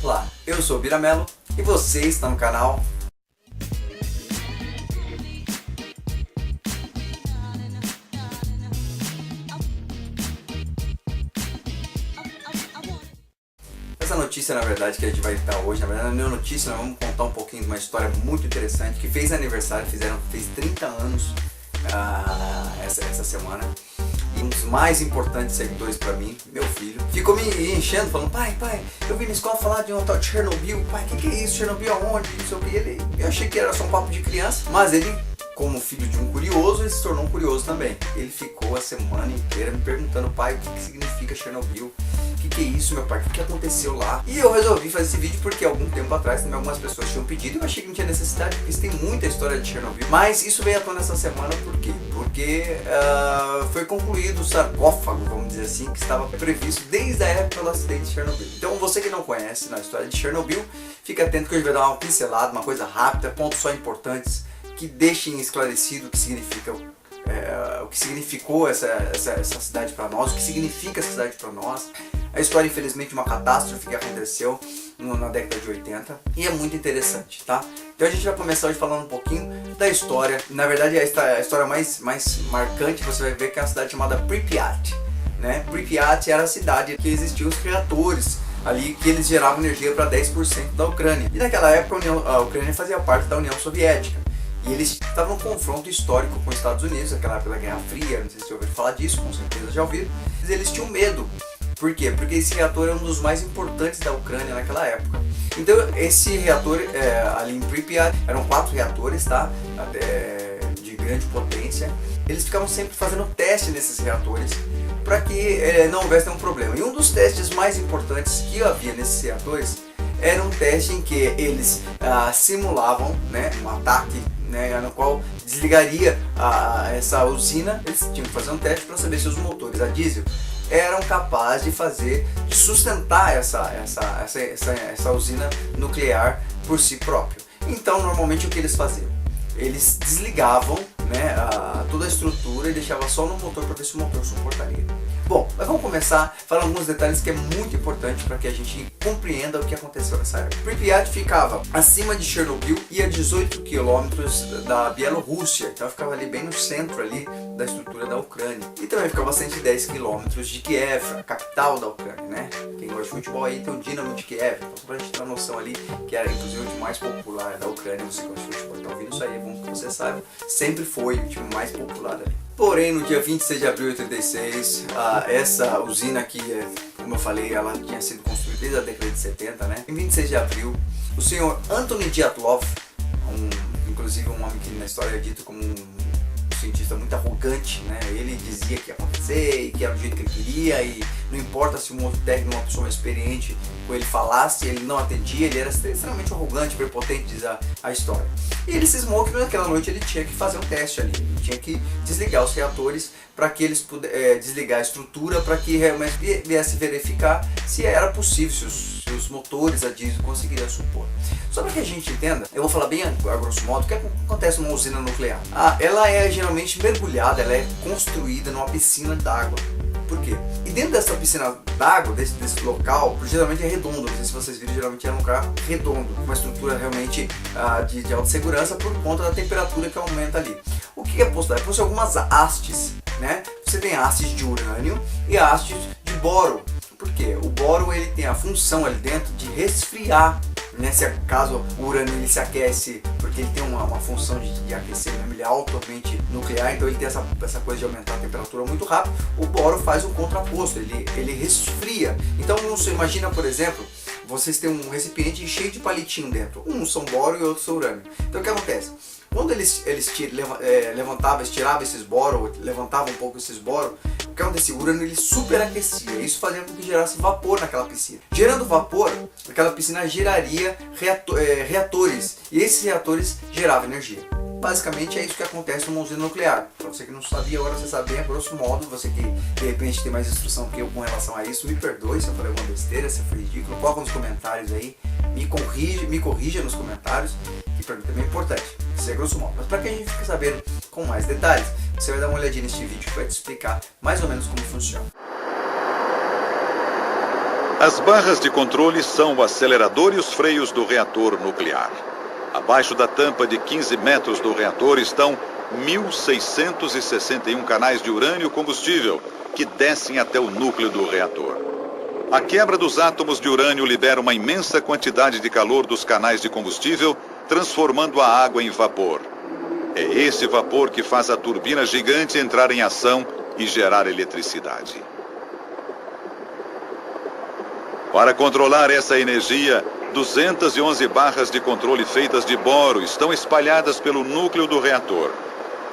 Olá, eu sou o Biramelo e você está no canal. Essa notícia, na verdade, que a gente vai dar hoje, na verdade não é notícia, nós vamos contar um pouquinho de uma história muito interessante que fez aniversário, fez 30 anos essa semana. E um dos mais importantes seguidores pra mim, meu filho, ficou me enchendo, falando: pai, eu vim na escola falar de um tal de Chernobyl, pai, que é isso, Chernobyl aonde, não sei o que. Eu achei que era só um papo de criança, mas ele, como filho de um curioso, ele se tornou um curioso também. Ele ficou a semana inteira me perguntando: pai, o que significa Chernobyl? O que é isso, meu pai? O que aconteceu lá? E eu resolvi fazer esse vídeo porque algum tempo atrás também algumas pessoas tinham pedido e eu achei que não tinha necessidade, porque tem muita história de Chernobyl. Mas isso veio à tona essa semana por quê? Porque foi concluído o sarcófago, vamos dizer assim, que estava previsto desde a época do acidente de Chernobyl. Então você que não conhece na história de Chernobyl, fica atento que hoje vai dar uma pincelada, uma coisa rápida, pontos só importantes que deixem esclarecido o que significa o que significou essa cidade para nós, o que significa essa cidade para nós. A história, infelizmente, de uma catástrofe que aconteceu na década de 80 e é muito interessante, tá? Então a gente vai começar hoje falando um pouquinho da história. Na verdade, a história mais marcante você vai ver que é uma cidade chamada Pripyat, né? Pripyat era a cidade que existiam os reatores ali, que eles geravam energia para 10% da Ucrânia. E naquela época a Ucrânia fazia parte da União Soviética. E eles estavam num confronto histórico com os Estados Unidos, aquela época da Guerra Fria, não sei se você ouviu falar disso, com certeza já ouviram. Eles tinham medo. Por quê? Porque esse reator é um dos mais importantes da Ucrânia naquela época. Então esse reator ali em Pripyat, eram 4 reatores, tá? De grande potência. Eles ficavam sempre fazendo teste nesses reatores para que não houvesse nenhum problema. E um dos testes mais importantes que havia nesses reatores era um teste em que eles simulavam, né, um ataque, né, no qual desligaria essa usina. Eles tinham que fazer um teste para saber se os motores a diesel eram capazes de sustentar essa usina nuclear por si próprio. Então, normalmente o que eles faziam? Eles desligavam, né, toda a estrutura e deixavam só no motor para ver se o motor suportaria. Bom, mas vamos começar falando alguns detalhes que é muito importante para que a gente compreenda o que aconteceu nessa época. Pripyat ficava acima de Chernobyl e a 18 quilômetros da Bielorrússia, então ficava ali bem no centro ali da estrutura da Ucrânia. E também ficava a 110 quilômetros de Kiev, a capital da Ucrânia, né? Quem gosta de futebol aí tem o Dinamo de Kiev, então só pra gente ter uma noção ali, que era inclusive o time mais popular da Ucrânia. Você gosta de futebol, tá ouvindo isso aí, é bom que você saiba, sempre foi o time mais popular ali. Porém, no dia 26 de abril de 86, essa usina aqui, como eu falei, ela tinha sido construída desde a década de 70, né? Em 26 de abril, o senhor Anthony Dyatlov, inclusive um homem que na história é dito como um cientista muito arrogante, né? Ele dizia que ia acontecer e que era do jeito que ele queria, e não importa se um outro técnico, uma pessoa experiente com ele falasse, ele não atendia, ele era extremamente arrogante, prepotente, diz a história. E ele cismou que naquela noite ele tinha que fazer um teste ali, ele tinha que desligar os reatores para que eles pudessem desligar a estrutura, para que realmente viesse verificar se era possível, se os motores a diesel conseguiriam supor. Só para que a gente entenda, eu vou falar bem a grosso modo, o que acontece numa usina nuclear. Ela é geralmente mergulhada, ela é construída numa piscina d'água. Por quê? E dentro dessa piscina d'água, desse local, geralmente é redondo, não sei se vocês viram, geralmente é um lugar redondo, uma estrutura realmente de alta segurança por conta da temperatura que aumenta ali. O que é posto? É posto algumas hastes, né? Você tem hastes de urânio e hastes de boro. Por quê? O boro ele tem a função ali dentro de resfriar, né? Se caso o urânio ele se aquece, porque ele tem uma função de aquecer, né? Ele é altamente nuclear, então ele tem essa coisa de aumentar a temperatura muito rápido. O boro faz o contraposto, ele resfria. Então você imagina, por exemplo, vocês têm um recipiente cheio de palitinho dentro, uns são boro e outros são urânio. Então o que acontece? Quando eles tiravam esses boro, levantavam um pouco esses boro, o que acontecia? O urânio ele superaquecia, isso fazia com que gerasse vapor naquela piscina. Gerando vapor, aquela piscina geraria reatores, e esses reatores geravam energia. Basicamente é isso que acontece numa usina nuclear. Para você que não sabia, agora você sabe bem, a grosso modo. Você que de repente tem mais instrução que eu com relação a isso, me perdoe se eu falei alguma besteira, se foi ridículo, coloca nos comentários aí, me corrija nos comentários, que para mim também é importante. Isso é grosso modo. Mas para que a gente fique sabendo com mais detalhes, você vai dar uma olhadinha neste vídeo que vai te explicar mais ou menos como funciona. As barras de controle são o acelerador e os freios do reator nuclear. Abaixo da tampa de 15 metros do reator estão 1.661 canais de urânio combustível que descem até o núcleo do reator. A quebra dos átomos de urânio libera uma imensa quantidade de calor dos canais de combustível, transformando a água em vapor. É esse vapor que faz a turbina gigante entrar em ação e gerar eletricidade. Para controlar essa energia, 211 barras de controle feitas de boro estão espalhadas pelo núcleo do reator.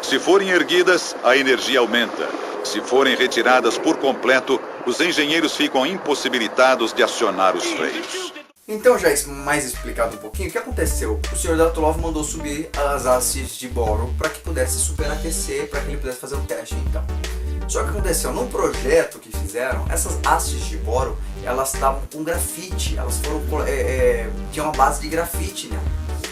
Se forem erguidas, a energia aumenta. Se forem retiradas por completo, os engenheiros ficam impossibilitados de acionar os freios. Então, já mais explicado um pouquinho, o que aconteceu? O Sr. Dautolov mandou subir as hastes de boro para que pudesse superaquecer, para que ele pudesse fazer o teste, então. Só que aconteceu, no projeto que fizeram, essas hastes de boro, elas estavam com grafite, elas foram, tinha uma base de grafite, né?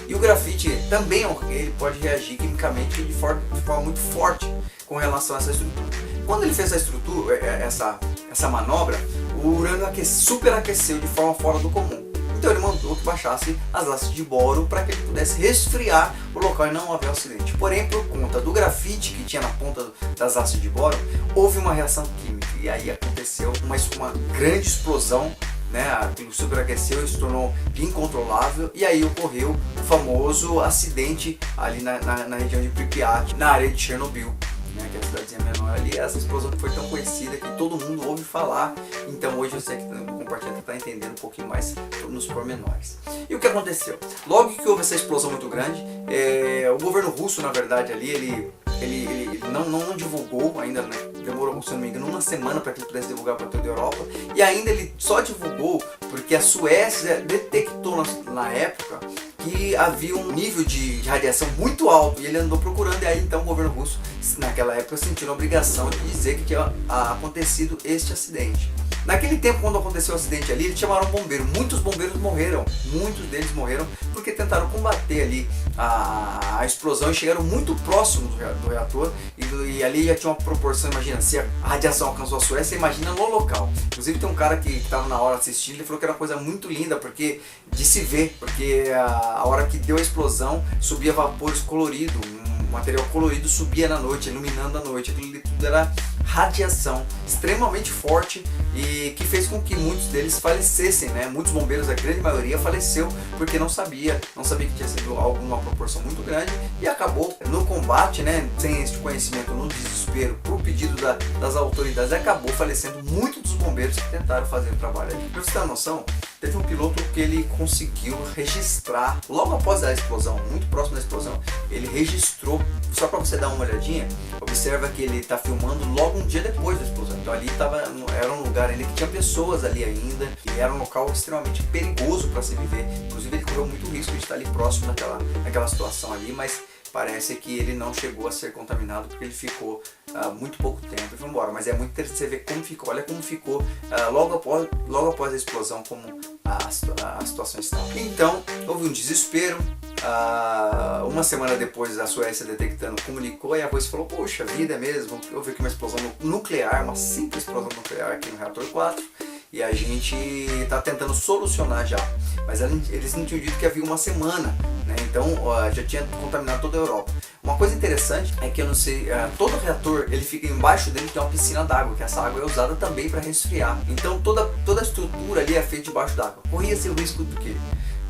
E o grafite também ele pode reagir quimicamente de forma muito forte com relação a essa estrutura. Quando ele fez essa manobra, o urânio superaqueceu de forma fora do comum. Então ele mandou que baixasse as hastes de boro para que ele pudesse resfriar o local e não haver um acidente. Porém, por conta do grafite que tinha na ponta das hastes de boro, houve uma reação química e aí aconteceu uma grande explosão, né? Aquilo superaqueceu e se tornou incontrolável e aí ocorreu o famoso acidente ali na região de Pripyat, na área de Chernobyl, que é a cidadezinha menor ali. Essa explosão foi tão conhecida que todo mundo ouve falar. Então hoje você que compartilha está entendendo um pouquinho mais nos pormenores. E o que aconteceu? Logo que houve essa explosão muito grande, o governo russo, na verdade, ali, ele não divulgou ainda, né? Demorou, se não me engano, uma semana para que ele pudesse divulgar para toda a Europa. E ainda ele só divulgou porque a Suécia detectou na época que havia um nível de radiação muito alto e ele andou procurando, e aí então o governo russo naquela época sentiu a obrigação de dizer que tinha acontecido este acidente. Naquele tempo, quando aconteceu o acidente ali, eles chamaram um bombeiro. Muitos bombeiros morreram, muitos deles morreram porque tentaram combater ali a explosão e chegaram muito próximos do reator e ali já tinha uma proporção. Imagina, se a radiação alcançou a Suécia, imagina no local. Inclusive tem um cara que estava na hora assistindo, ele falou que era uma coisa muito linda porque de se ver, porque a hora que deu a explosão subia vapores coloridos, um material colorido subia na noite, iluminando a noite. Aquilo tudo era radiação extremamente forte e que fez com que muitos deles falecessem, né? Muitos bombeiros, a grande maioria, faleceu porque não sabia que tinha sido algo numa proporção muito grande e acabou no combate, né? Sem esse conhecimento, no desespero, por pedido das autoridades, acabou falecendo muitos dos bombeiros que tentaram fazer o trabalho ali. Pra você ter uma noção, teve um piloto que ele conseguiu registrar, logo após a explosão, muito próximo da explosão, ele registrou, só para você dar uma olhadinha, observa que ele está filmando logo um dia depois da explosão. Então ali era um lugar ainda que tinha pessoas ali ainda, e era um local extremamente perigoso para se viver. Inclusive ele correu muito risco de estar ali próximo naquela situação ali, mas parece que ele não chegou a ser contaminado porque ele ficou muito pouco tempo e foi embora. Mas é muito interessante você ver como ficou, olha como ficou logo após a explosão, como a situação estava. Então houve um desespero. Uma semana depois, a Suécia detectando comunicou e a Rússia falou: poxa vida, é mesmo, houve aqui uma explosão nuclear, uma simples explosão nuclear aqui no reator 4 e a gente está tentando solucionar já. Mas eles não tinham dito que havia uma semana, né? Então já tinha contaminado toda a Europa. Uma coisa interessante é que eu não sei, todo reator ele fica embaixo dele, tem uma piscina d'água, que essa água é usada também para resfriar. Então toda a estrutura ali é feita debaixo d'água. Corria-se o risco do quê?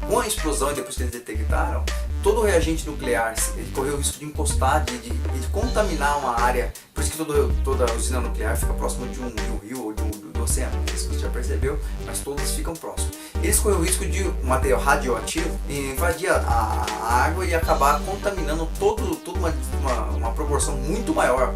Com a explosão e depois que eles detectaram, todo o reagente nuclear ele correu o risco de encostar, de contaminar uma área. Por isso que toda usina nuclear fica próximo de um rio ou do oceano. Não sei se você já percebeu, mas todas ficam próximos. Eles correram o risco de um material radioativo invadir a água e acabar contaminando toda uma proporção muito maior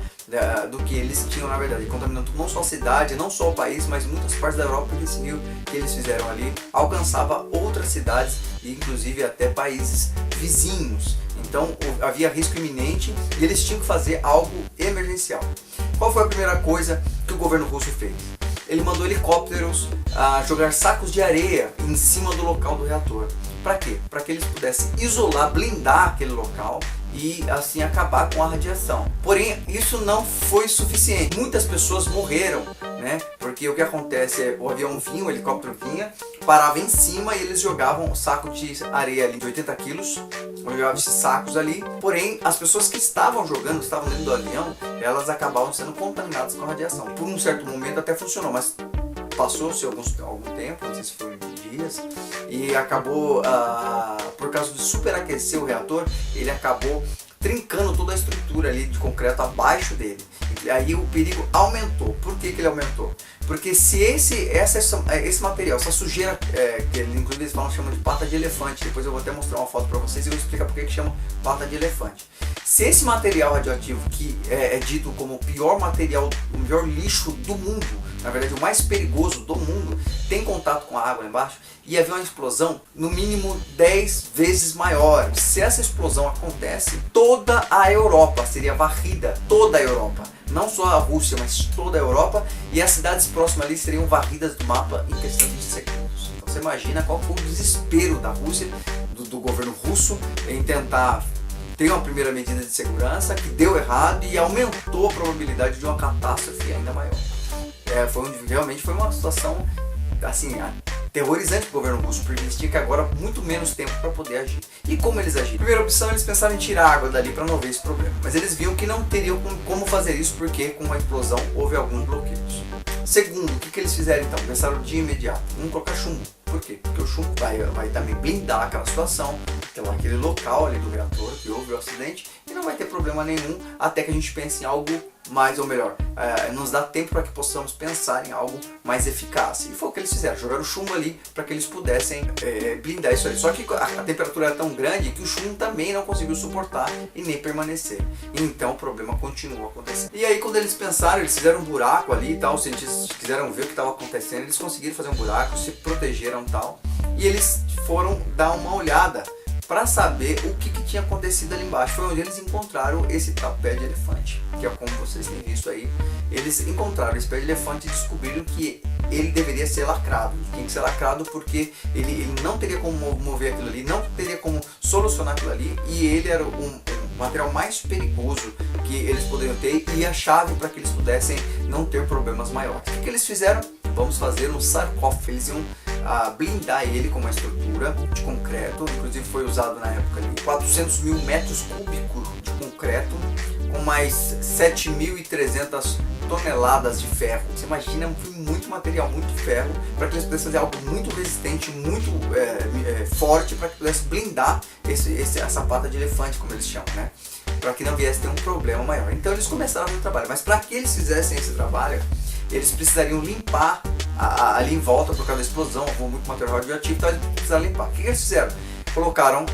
do que eles tinham na verdade, contaminando não só a cidade, não só o país, mas muitas partes da Europa, porque esse rio que eles fizeram ali alcançava outras cidades e inclusive até países vizinhos. Então havia risco iminente e eles tinham que fazer algo emergencial. Qual foi a primeira coisa que o governo russo fez? Ele mandou helicópteros jogar sacos de areia em cima do local do reator. Para quê? Para que eles pudessem isolar, blindar aquele local e assim acabar com a radiação. Porém, isso não foi suficiente. Muitas pessoas morreram, né? Porque o que acontece é, o avião vinha, o helicóptero vinha, parava em cima e eles jogavam um saco de areia ali de 80 quilos, jogavam esses sacos ali. Porém, as pessoas que estavam jogando, que estavam dentro do avião, elas acabavam sendo contaminadas com a radiação. Por um certo momento até funcionou, mas passou-se algum tempo, não sei se foi dias, e acabou, por causa de superaquecer o reator, ele acabou trincando toda a estrutura ali de concreto abaixo dele. E aí o perigo aumentou. Por que ele aumentou? Porque se esse material, essa sujeira, que inclusive eles chamam de pata de elefante, depois eu vou até mostrar uma foto para vocês e eu vou explicar por que chama pata de elefante. Se esse material radioativo, que é dito como o pior material, o melhor lixo do mundo, na verdade o mais perigoso do mundo, tem contato com a água lá embaixo, ia haver uma explosão no mínimo 10 vezes maior. Se essa explosão acontece, toda a Europa seria varrida, toda a Europa. Não só a Rússia, mas toda a Europa, e as cidades próximas ali seriam varridas do mapa em questão de segundos. Então você imagina qual foi o desespero da Rússia, do governo russo, em tentar ter uma primeira medida de segurança que deu errado e aumentou a probabilidade de uma catástrofe ainda maior. Realmente foi uma situação assim, aterrorizante para o governo russo, porque eles tinham que agora muito menos tempo para poder agir. E como eles agiram? Primeira opção, eles pensaram em tirar a água dali para não ver esse problema, mas eles viam que não teriam como fazer isso porque com uma explosão houve alguns bloqueios. Segundo, o que eles fizeram então? Pensaram de imediato, vamos colocar chumbo. Por quê? Porque o chumbo vai também blindar aquela situação, aquele local ali do reator que houve o acidente, e não vai ter problema nenhum até que a gente pense em algo mais, ou melhor, nos dá tempo para que possamos pensar em algo mais eficaz. E foi o que eles fizeram, jogaram chumbo ali para que eles pudessem blindar isso ali. Só que a temperatura era tão grande que o chumbo também não conseguiu suportar e nem permanecer. Então o problema continuou acontecendo. E aí quando eles pensaram, eles fizeram um buraco ali e tal, os cientistas quiseram ver o que estava acontecendo, eles conseguiram fazer um buraco, se protegeram e tal, e eles foram dar uma olhada para saber o que tinha acontecido ali embaixo. Foi onde eles encontraram esse tal pé de elefante, que é como vocês têm visto aí. Eles encontraram esse pé de elefante e descobriram que ele deveria ser lacrado. Tem que ser lacrado porque ele não teria como mover aquilo ali, não teria como solucionar aquilo ali, e ele era um material mais perigoso que eles poderiam ter e a chave para que eles pudessem não ter problemas maiores. O que eles fizeram? Vamos fazer um sarcófago. Eles iam blindar ele com uma estrutura de concreto, inclusive foi usado na época ali 400 mil metros cúbicos de concreto, com mais 7.300 toneladas de ferro. Você imagina, muito material, muito ferro, para que eles pudessem fazer algo muito resistente, muito forte, para que pudesse blindar essa pata de elefante, como eles chamam, né? Para que não viesse ter um problema maior. Então eles começaram a fazer o trabalho, mas para que eles fizessem esse trabalho, eles precisariam limpar ali em volta por causa da explosão, houve muito material radioativo, então eles precisaram limpar. O que eles fizeram?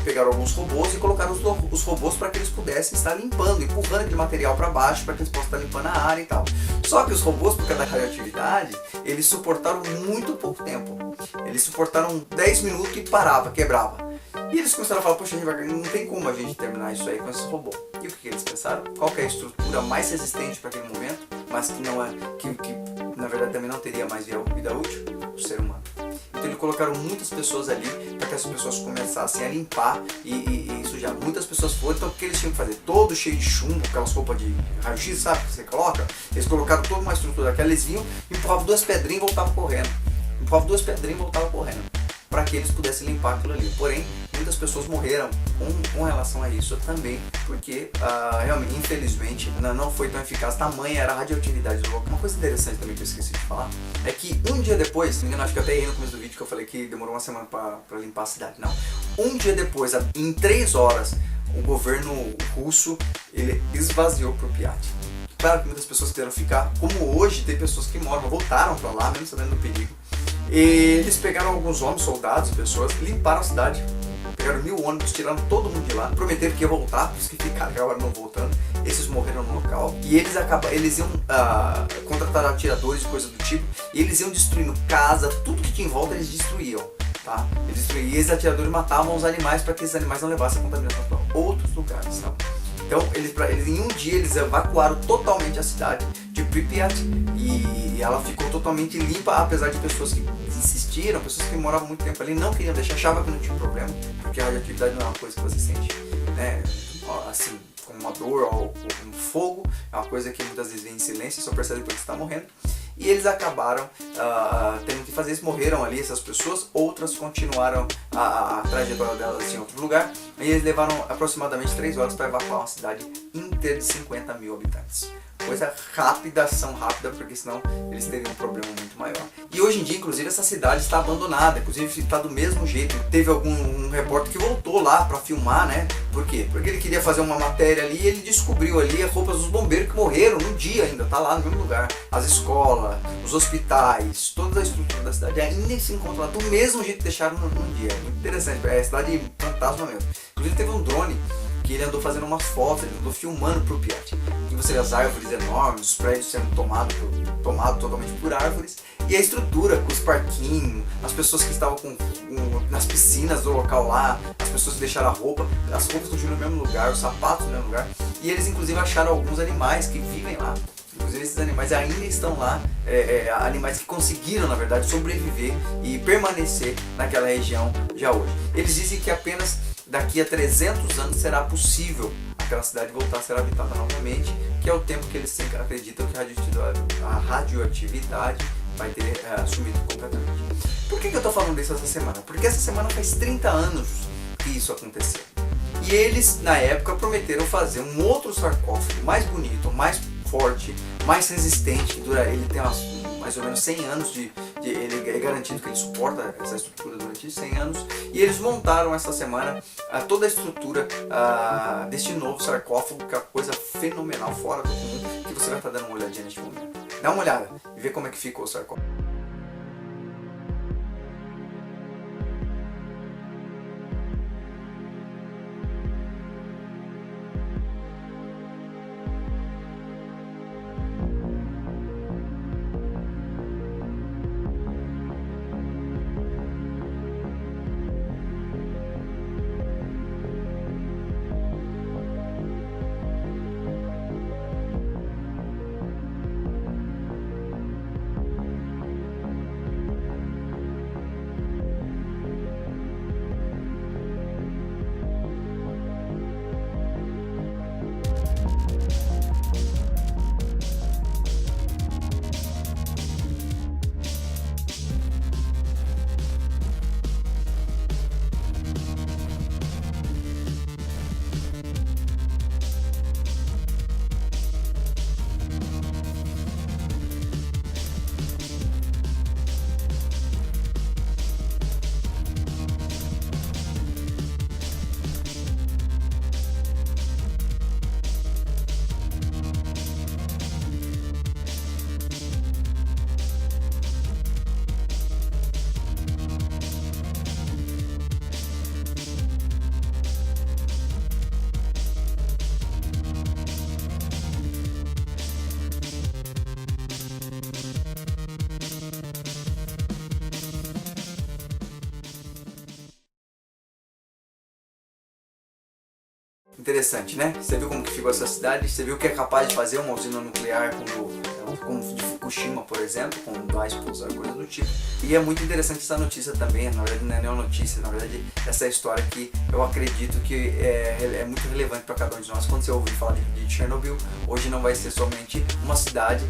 Pegaram alguns robôs e colocaram os robôs para que eles pudessem estar limpando, empurrando aquele material para baixo para que eles possam estar limpando a área e tal. Só que os robôs, por causa da radioatividade, eles suportaram muito pouco tempo. Eles suportaram 10 minutos e parava, quebrava. E eles começaram a falar, poxa, não tem como a gente terminar isso aí com esse robô. E o que eles pensaram? Qual que é a estrutura mais resistente para aquele momento, mas que não é, que na verdade também não teria mais vida útil? O ser humano. Então eles colocaram muitas pessoas ali para que as pessoas começassem a limpar e sujar. Muitas pessoas foram, então o que eles tinham que fazer? Todo cheio de chumbo, aquelas roupas de raio-x, sabe, que você coloca? Eles colocaram toda uma estrutura daquela, eles vinham, empurravam 2 pedrinhas e voltavam correndo. Empurravam 2 pedrinhas e voltavam correndo, para que eles pudessem limpar aquilo ali. Porém, muitas pessoas morreram com relação a isso também, porque realmente, infelizmente, não foi tão eficaz, tamanha era a radioatividade do local. Uma coisa interessante também que eu esqueci de falar, é que um dia depois, se não me engano, acho que eu até errei no começo do vídeo que eu falei que demorou uma semana para limpar a cidade, não. Um dia depois, em 3 horas, o governo russo, ele esvaziou Pripyat. Claro que muitas pessoas quiseram ficar, como hoje tem pessoas que voltaram para lá, mesmo sabendo do perigo. E eles pegaram alguns homens, soldados, pessoas, limparam a cidade, pegaram 1000 ônibus, tiraram todo mundo de lá, prometeram que ia voltar, os que ficaram agora não voltando, esses morreram no local, e eles iam contratar atiradores e coisas do tipo, e eles iam destruindo casa, tudo que tinha em volta eles destruíam, tá? Eles destruíam, e esses atiradores matavam os animais para que esses animais não levassem a contaminação para outros lugares, tá? Então, eles em um dia eles evacuaram totalmente a cidade de Pripyat e ela ficou totalmente limpa, apesar de pessoas que insistiram, pessoas que moravam muito tempo ali, não queriam deixar, achavam que não tinha problema, porque a radioatividade não é uma coisa que você sente, né, assim, com uma dor ou com fogo, é uma coisa que muitas vezes vem em silêncio, só percebe depois que está morrendo. E eles acabaram tendo que fazer isso, morreram ali essas pessoas, outras continuaram a trajetória delas em outro lugar, e eles levaram aproximadamente 3 horas para evacuar uma cidade inteira de 50 mil habitantes. Coisa rápida, ação rápida, porque senão eles teriam um problema muito maior. E hoje em dia, inclusive, essa cidade está abandonada, inclusive está do mesmo jeito. Teve um repórter que voltou lá para filmar, né? Por quê? Porque ele queria fazer uma matéria ali e ele descobriu ali as roupas dos bombeiros que morreram no dia ainda, tá lá no mesmo lugar. As escolas, os hospitais, toda a estrutura da cidade ainda se encontra lá do mesmo jeito que deixaram no dia. Muito interessante, é a cidade fantasma mesmo. Inclusive teve um drone que ele andou fazendo umas fotos, ele andou filmando pro Pripyat. E você vê as árvores enormes, os prédios sendo tomados totalmente por árvores, e a estrutura com os parquinhos, as pessoas que estavam nas piscinas do local lá, as pessoas que deixaram as roupas continuam no mesmo lugar, os sapatos no mesmo lugar, e eles inclusive acharam alguns animais que vivem lá. Inclusive esses animais ainda estão lá, animais que conseguiram na verdade sobreviver e permanecer naquela região já hoje. Eles dizem que apenas daqui a 300 anos será possível aquela cidade voltar a ser habitada novamente, que é o tempo que eles acreditam que a radioatividade vai ter sumido completamente. Por que eu estou falando disso essa semana? Porque essa semana faz 30 anos que isso aconteceu. E eles, na época, prometeram fazer um outro sarcófago mais bonito, mais forte, mais resistente, que ele tem mais ou menos 100 anos ele é garantido que ele suporta essa estrutura durante 100 anos, e eles montaram essa semana toda a estrutura deste novo sarcófago, que é uma coisa fenomenal, fora do comum, que você vai estar dando uma olhadinha neste momento. Dá uma olhada e vê como é que ficou o sarcófago. Interessante, né? Você viu como que ficou essa cidade, você viu que é capaz de fazer uma usina nuclear como de Fukushima, por exemplo, com gás pulsar, coisa do tipo. E é muito interessante essa notícia também, na verdade não é nenhuma notícia, na verdade essa história que eu acredito que é muito relevante para cada um de nós. Quando você ouvir falar de Chernobyl, hoje não vai ser somente uma cidade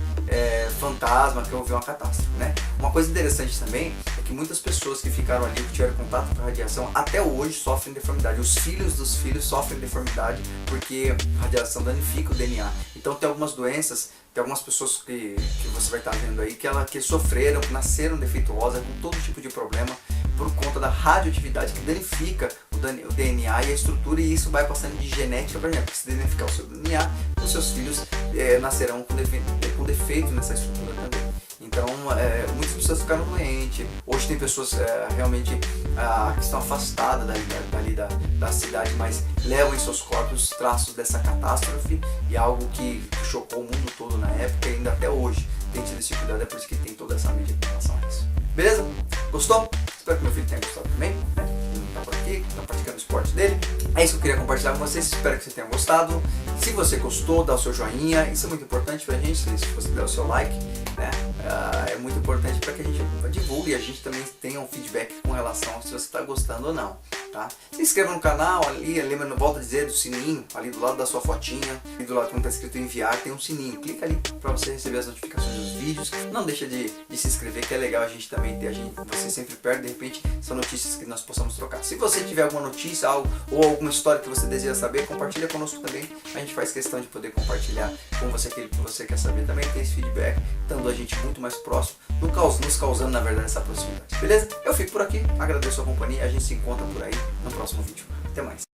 fantasma que houve uma catástrofe, né? Uma coisa interessante também é que muitas pessoas que ficaram ali, que tiveram contato com a radiação, até hoje sofrem deformidade. Os filhos dos filhos sofrem deformidade porque a radiação danifica o DNA. Então tem algumas doenças, tem algumas pessoas que você vai estar vendo aí que sofreram, que nasceram defeituosas com todo tipo de problema por conta da radioatividade que danifica o DNA e a estrutura, e isso vai passando de genética para genética. Se danificar o seu DNA, os seus filhos nascerão com defeito nessa estrutura também. Então, muitas pessoas ficaram doentes. Hoje tem pessoas realmente que estão afastadas da cidade, mas levam em seus corpos os traços dessa catástrofe, e algo que chocou o mundo todo na época, e ainda até hoje tem tido esse cuidado. É por isso que tem toda essa mídia em relação a isso. Beleza? Gostou? Espero que meu filho tenha gostado também, né? Ele tá por aqui, tá praticando o esporte dele. É isso que eu queria compartilhar com vocês. Espero que vocês tenham gostado. Se você gostou, dá o seu joinha. Isso é muito importante pra gente. Se você der o seu like, né? É muito importante para que a gente divulgue e a gente também tenha um feedback com relação a se você está gostando ou não. tá? Se inscreva no canal ali, lembra, volta a dizer do sininho, ali do lado da sua fotinha, ali do lado quando está escrito enviar, tem um sininho, clica ali para você receber as notificações dos vídeos. Não deixa de se inscrever, que é legal a gente também ter, você sempre perde, de repente, são notícias que nós possamos trocar. Se você tiver alguma notícia, algo, ou alguma história que você deseja saber, compartilha conosco também, a gente faz questão de poder compartilhar com você aquilo que você quer saber também, ter esse feedback, dando a gente muito mais próximo, nos causando na verdade essa proximidade, beleza? Eu fico por aqui, agradeço a companhia, a gente se encontra por aí no próximo vídeo. Até mais.